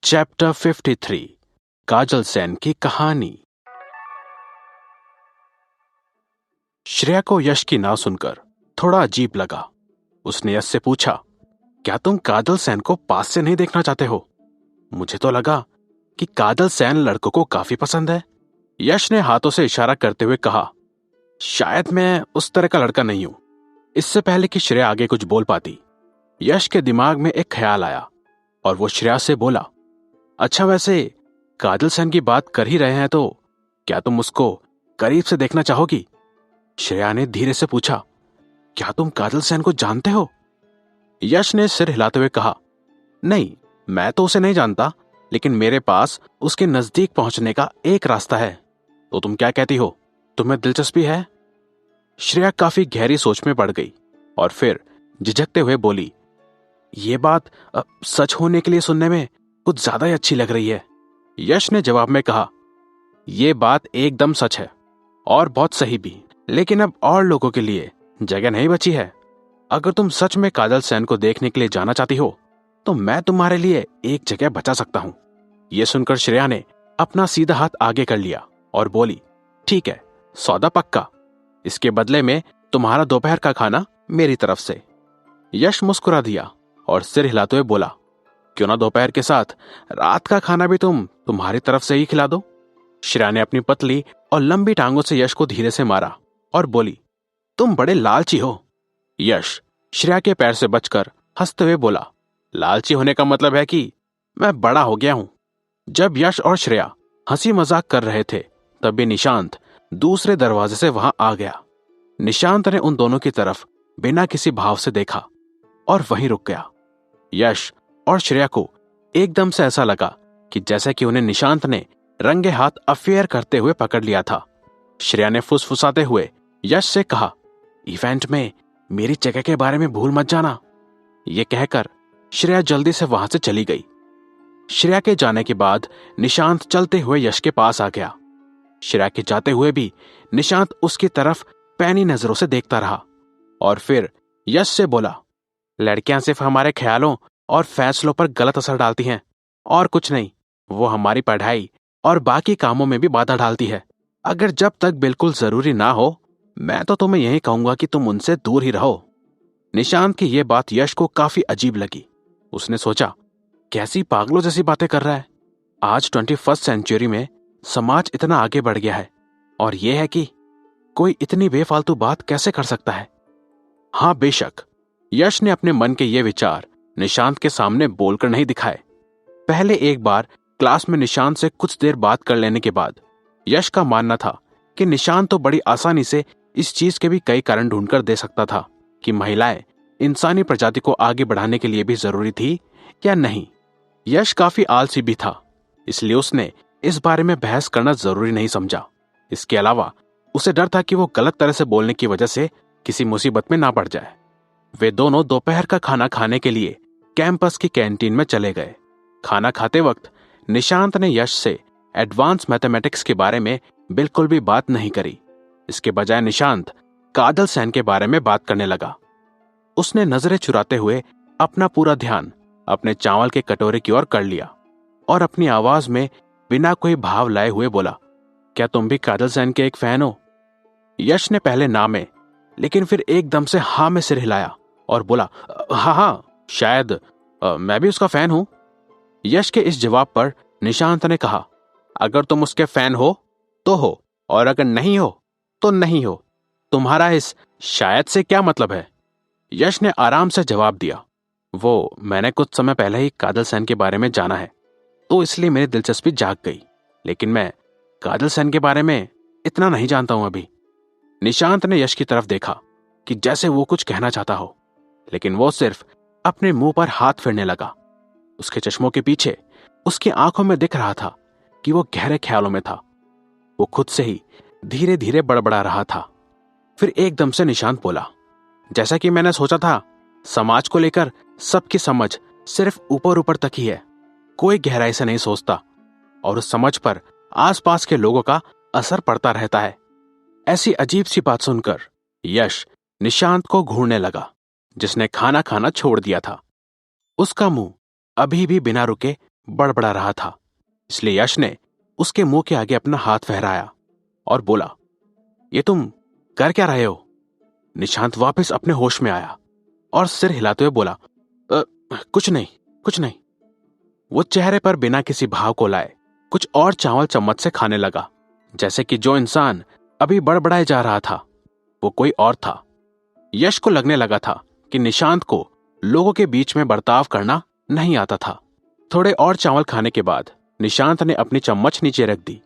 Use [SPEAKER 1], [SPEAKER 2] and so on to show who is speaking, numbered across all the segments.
[SPEAKER 1] Chapter 53 काजल सेन की कहानी। श्रेया को यश की ना सुनकर थोड़ा अजीब लगा। उसने यश से पूछा, क्या तुम काजल सेन को पास से नहीं देखना चाहते हो? मुझे तो लगा कि काजल सेन लड़कों को काफी पसंद है। यश ने हाथों से इशारा करते हुए कहा, शायद मैं उस तरह का लड़का नहीं हूं। इससे पहले कि श्रेया आगे कुछ बोल पाती, यश के दिमाग में एक ख्याल आया और वो श्रेया से बोला, अच्छा वैसे काजल सेन की बात कर ही रहे हैं तो क्या तुम उसको करीब से देखना चाहोगी? श्रेया ने धीरे से पूछा, क्या तुम काजल सेन को जानते हो? यश ने सिर हिलाते हुए कहा, नहीं, मैं तो उसे नहीं जानता, लेकिन मेरे पास उसके नजदीक पहुंचने का एक रास्ता है। तो तुम क्या कहती हो? तुम्हें दिलचस्पी है? श्रेया काफी गहरी सोच में पड़ गई और फिर झिझकते हुए बोली, ये बात सच होने के लिए सुनने में कुछ ज्यादा ही अच्छी लग रही है। यश ने जवाब में कहा, यह बात एकदम सच है और बहुत सही भी, लेकिन अब और लोगों के लिए जगह नहीं बची है। अगर तुम सच में काजल सेन को देखने के लिए जाना चाहती हो तो मैं तुम्हारे लिए एक जगह बचा सकता हूं। यह सुनकर श्रेया ने अपना सीधा हाथ आगे कर लिया और बोली, ठीक है, सौदा पक्का। इसके बदले में तुम्हारा दोपहर का खाना मेरी तरफ से। यश मुस्कुरा दिया और सिर हिलाते हुए बोला, क्यों ना दोपहर के साथ रात का खाना भी तुम्हारी तरफ से ही खिला दो। श्रेया ने अपनी पतली और लंबी टांगों से यश को धीरे से मारा और बोली, तुम बड़े लालची हो। यश श्रेया के पैर से बचकर हंसते हुए बोला, लालची होने का मतलब है कि मैं बड़ा हो गया हूं। जब यश और श्रेया हंसी मजाक कर रहे थे तभी निशांत दूसरे दरवाजे से वहां आ गया। निशांत ने उन दोनों की तरफ बिना किसी भाव से देखा और वहीं रुक गया। यश और श्रेया को एकदम से ऐसा लगा कि जैसे कि उन्हें निशांत ने रंगे हाथ अफेयर करते हुए पकड़ लिया था। श्रेया ने फुसफुसाते हुए यश से कहा, इवेंट में मेरी जगह के बारे में भूल मत जाना। यह कहकर श्रेया जल्दी से वहां से चली गई। श्रेया के जाने के बाद निशांत चलते हुए यश के पास आ गया। श्रेया के जाते हुए भी निशांत उसकी तरफ पैनी नजरों से देखता रहा और फिर यश से बोला, लड़कियां सिर्फ हमारे ख्यालों और फैसलों पर गलत असर डालती हैं और कुछ नहीं। वो हमारी पढ़ाई और बाकी कामों में भी बाधा डालती है। अगर जब तक बिल्कुल जरूरी ना हो, मैं तो तुम्हें यही कहूंगा कि तुम उनसे दूर ही रहो। निशांत की यह बात यश को काफी अजीब लगी। उसने सोचा, कैसी पागलों जैसी बातें कर रहा है। आज 21st सेंचुरी में समाज इतना आगे बढ़ गया है और यह है कि कोई इतनी बेफालतू बात कैसे कर सकता है। हां बेशक, यश ने अपने मन के ये विचार निशांत के सामने बोलकर नहीं दिखाए। पहले एक बार क्लास में निशांत से कुछ देर बात कर लेने के बाद यश का मानना था कि निशांत तो बड़ी आसानी से इस चीज के भी कई कारण ढूंढकर दे सकता था कि महिलाएं इंसानी प्रजाति को आगे बढ़ाने के लिए भी जरूरी थी या नहीं। यश काफी आलसी भी था, इसलिए उसने इस बारे में बहस करना जरूरी नहीं समझा। इसके अलावा उसे डर था कि वो गलत तरह से बोलने की वजह से किसी मुसीबत में ना पड़ जाए। वे दोनों दोपहर का खाना खाने के लिए कैंपस की कैंटीन में चले गए। खाना खाते वक्त निशांत ने यश से एडवांस मैथमेटिक्स के बारे में बिल्कुल भी बात नहीं करी। इसके बजाय निशांत काजल सेन के बारे में बात करने लगा। उसने नजरें चुराते हुए अपना पूरा ध्यान अपने चावल के कटोरे की ओर कर लिया और अपनी आवाज में बिना कोई भाव लाए हुए बोला, क्या तुम भी काजल सेन के एक फैन हो? यश ने पहले ना में लेकिन फिर एकदम से हां में सिर हिलाया और बोला, हाँ, शायद मैं भी उसका फैन हूं। यश के इस जवाब पर निशांत ने कहा, अगर तुम उसके फैन हो तो हो और अगर नहीं हो तो नहीं हो। तुम्हारा इस शायद से क्या मतलब है? यश ने आराम से जवाब दिया, वो मैंने कुछ समय पहले ही काजल सेन के बारे में जाना है तो इसलिए मेरी दिलचस्पी जाग गई, लेकिन मैं काजल सेन के बारे में इतना नहीं जानता हूं अभी। निशांत ने यश की तरफ देखा कि जैसे वो कुछ कहना चाहता हो, लेकिन वो सिर्फ अपने मुंह पर हाथ फेरने लगा। उसके चश्मों के पीछे उसकी आंखों में दिख रहा था कि वो गहरे ख्यालों में था। वो खुद से ही धीरे धीरे बड़बड़ा रहा था। फिर एकदम से निशांत बोला, जैसा कि मैंने सोचा था, समाज को लेकर सबकी समझ सिर्फ ऊपर ऊपर तक ही है। कोई गहराई से नहीं सोचता और उस समझ पर आसपास के लोगों का असर पड़ता रहता है। ऐसी अजीब सी बात सुनकर यश निशांत को घूरने लगा, जिसने खाना खाना छोड़ दिया था। उसका मुंह अभी भी बिना रुके बड़बड़ा रहा था। इसलिए यश ने उसके मुंह के आगे अपना हाथ फहराया और बोला, ये तुम कर क्या रहे हो? निशांत वापस अपने होश में आया और सिर हिलाते हुए बोला, कुछ नहीं, कुछ नहीं। वो चेहरे पर बिना किसी भाव को लाए कुछ और चावल चम्मच से खाने लगा, जैसे कि जो इंसान अभी बड़बड़ाए जा रहा था वो कोई और था। यश को लगने लगा था कि निशांत को लोगों के बीच में बर्ताव करना नहीं आता था। थोड़े और चावल खाने के बाद निशांत ने अपनी चम्मच नीचे रख दी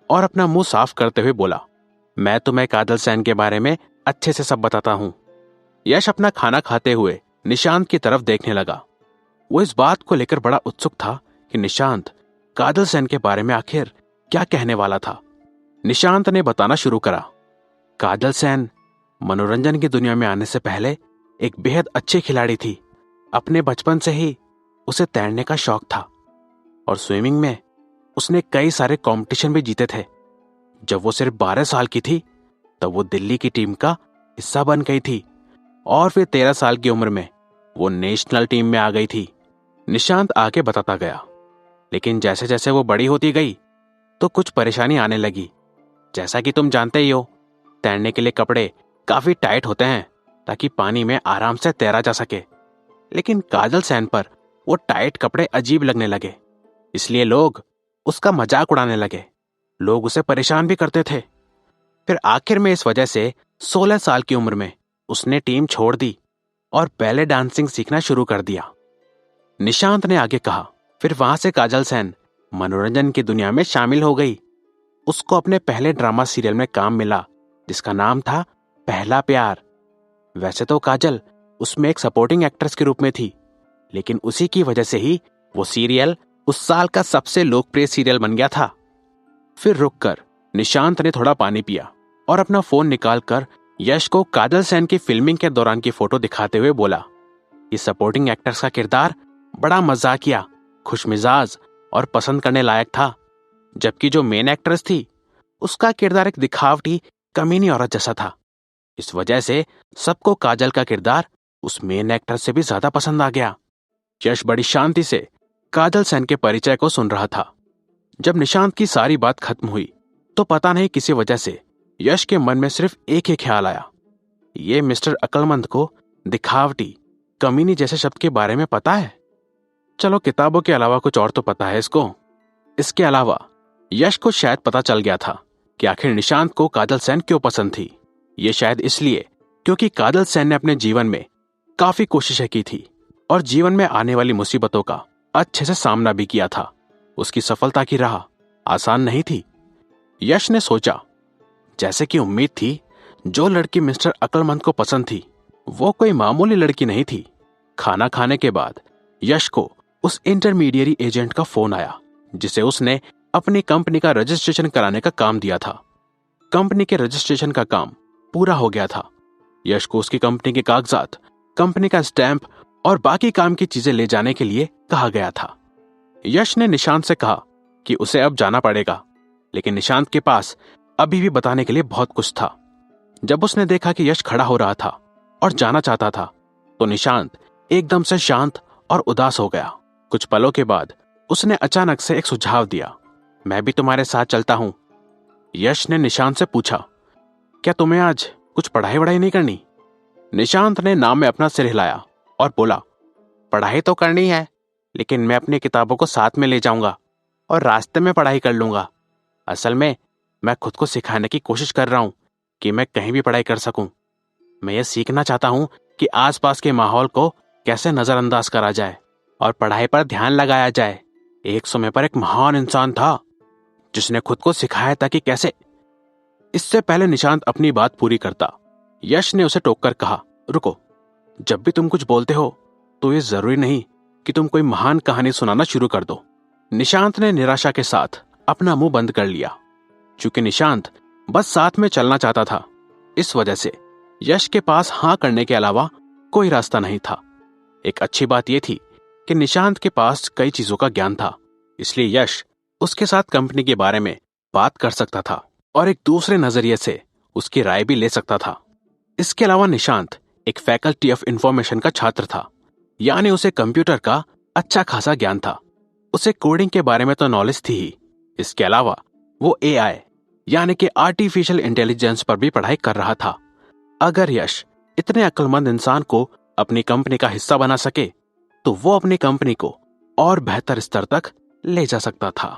[SPEAKER 1] और अपना मुंह साफ करते हुए बोला, मैं तुम्हें काजल सेन के बारे में अच्छे से सब बताता हूं। यश अपना खाना खाते हुए निशांत की तरफ देखने लगा। वो इस बात को लेकर बड़ा उत्सुक था कि निशांत काजल सेन के बारे में आखिर क्या कहने वाला था। निशांत ने बताना शुरू करा, काजल सेन मनोरंजन की दुनिया में आने से पहले एक बेहद अच्छी खिलाड़ी थी। अपने बचपन से ही उसे तैरने का शौक था और स्विमिंग में उसने कई सारे कंपटीशन भी जीते थे। जब वो सिर्फ 12 साल की थी तब वो दिल्ली की टीम का हिस्सा बन गई थी और फिर 13 साल की उम्र में वो नेशनल टीम में आ गई थी। निशांत आगे बताता गया, लेकिन जैसे जैसे वो बड़ी होती गई तो कुछ परेशानी आने लगी। जैसा कि तुम जानते ही हो, तैरने के लिए कपड़े काफी टाइट होते हैं ताकि पानी में आराम से तैरा जा सके। लेकिन काजल सेन पर वो टाइट कपड़े अजीब लगने लगे, इसलिए लोग उसका मजाक उड़ाने लगे। लोग उसे परेशान भी करते थे। फिर आखिर में इस वजह से 16 साल की उम्र में उसने टीम छोड़ दी और बैले डांसिंग सीखना शुरू कर दिया। निशांत ने आगे कहा, फिर वहां से काजल सेन मनोरंजन की दुनिया में शामिल हो गई। उसको अपने पहले ड्रामा सीरियल में काम मिला जिसका नाम था पहला प्यार। वैसे तो काजल उसमें एक सपोर्टिंग एक्ट्रेस के रूप में थी, लेकिन उसी की वजह से ही वो सीरियल उस साल का सबसे लोकप्रिय सीरियल बन गया था। फिर रुककर निशांत ने थोड़ा पानी पिया और अपना फोन निकालकर यश को काजल सेन की फिल्मिंग के दौरान की फोटो दिखाते हुए बोला, इस सपोर्टिंग एक्ट्रेस का किरदार बड़ा मजाकिया, खुशमिजाज और पसंद करने लायक था, जबकि जो मेन एक्ट्रेस थी उसका किरदार एक दिखावटी कमीनी औरत जैसा था। इस वजह से सबको काजल का किरदार उस मेन एक्ट्रेस से भी ज्यादा पसंद आ गया। यश बड़ी शांति से काजल सेन के परिचय को सुन रहा था। जब निशांत की सारी बात खत्म हुई तो पता नहीं किसी वजह से यश के मन में सिर्फ एक ही ख्याल आया, ये मिस्टर अक्लमंद को दिखावटी कमीनी जैसे शब्द के बारे में पता है। चलो, किताबों के अलावा कुछ और तो पता है इसको। इसके अलावा यश को शायद पता चल गया था कि आखिर निशांत को काजल सेन क्यों पसंद थी। ये शायद इसलिए क्योंकि काजल सेन ने अपने जीवन में काफी कोशिशें की थी और जीवन में आने वाली मुसीबतों का अच्छे से सामना भी किया था। उसकी सफलता की राह आसान नहीं थी। यश ने सोचा, जैसे कि उम्मीद थी, जो लड़की मिस्टर अक्लमंद को पसंद थी वो कोई मामूली लड़की नहीं थी। खाना खाने के बाद यश को उस इंटरमीडिएरी एजेंट का फोन आया जिसे उसने अपनी कंपनी का रजिस्ट्रेशन कराने का काम दिया था। कंपनी के रजिस्ट्रेशन का काम पूरा हो गया था। यश को उसकी कंपनी के कागजात, कंपनी का स्टैंप और बाकी काम की चीजें ले जाने के लिए कहा गया था। यश ने निशांत से कहा कि उसे अब जाना पड़ेगा, लेकिन निशांत के पास अभी भी बताने के लिए बहुत कुछ था। जब उसने देखा कि यश खड़ा हो रहा था और जाना चाहता था तो निशांत एकदम से शांत और उदास हो गया। कुछ पलों के बाद उसने अचानक से एक सुझाव दिया, मैं भी तुम्हारे साथ चलता हूं। यश ने निशांत से पूछा, क्या तुम्हें आज कुछ पढ़ाई वढ़ाई नहीं करनी? निशांत ने नाम में अपना सिर हिलाया और बोला, पढ़ाई तो करनी है, लेकिन मैं अपनी किताबों को साथ में ले जाऊंगा और रास्ते में पढ़ाई कर लूंगा। असल में मैं खुद को सिखाने की कोशिश कर रहा हूं कि मैं कहीं भी पढ़ाई कर सकूं। मैं ये सीखना चाहता हूं कि आसपास के माहौल को कैसे नजरअंदाज करा जाए और पढ़ाई पर ध्यान लगाया जाए। एक समय पर एक महान इंसान था जिसने खुद को सिखाया था कि कैसे। इससे पहले निशांत अपनी बात पूरी करता, यश ने उसे टोककर कहा, रुको, जब भी तुम कुछ बोलते हो तो ये जरूरी नहीं कि तुम कोई महान कहानी सुनाना शुरू कर दो। निशांत ने निराशा के साथ अपना मुंह बंद कर लिया। चूंकि निशांत बस साथ में चलना चाहता था, इस वजह से यश के पास हां करने के अलावा कोई रास्ता नहीं था। एक अच्छी बात यह थी कि निशांत के पास कई चीजों का ज्ञान था, इसलिए यश उसके साथ कंपनी के बारे में बात कर सकता था और एक दूसरे नजरिए से उसकी राय भी ले सकता था। इसके अलावा निशांत एक फैकल्टी ऑफ इंफॉर्मेशन का छात्र था, यानी उसे कंप्यूटर का अच्छा खासा ज्ञान था। उसे कोडिंग के बारे में तो नॉलेज थी ही, इसके अलावा वो एआई यानी कि आर्टिफिशियल इंटेलिजेंस पर भी पढ़ाई कर रहा था। अगर यश इतने अक्लमंद इंसान को अपनी कंपनी का हिस्सा बना सके तो वो अपनी कंपनी को और बेहतर स्तर तक ले जा सकता था।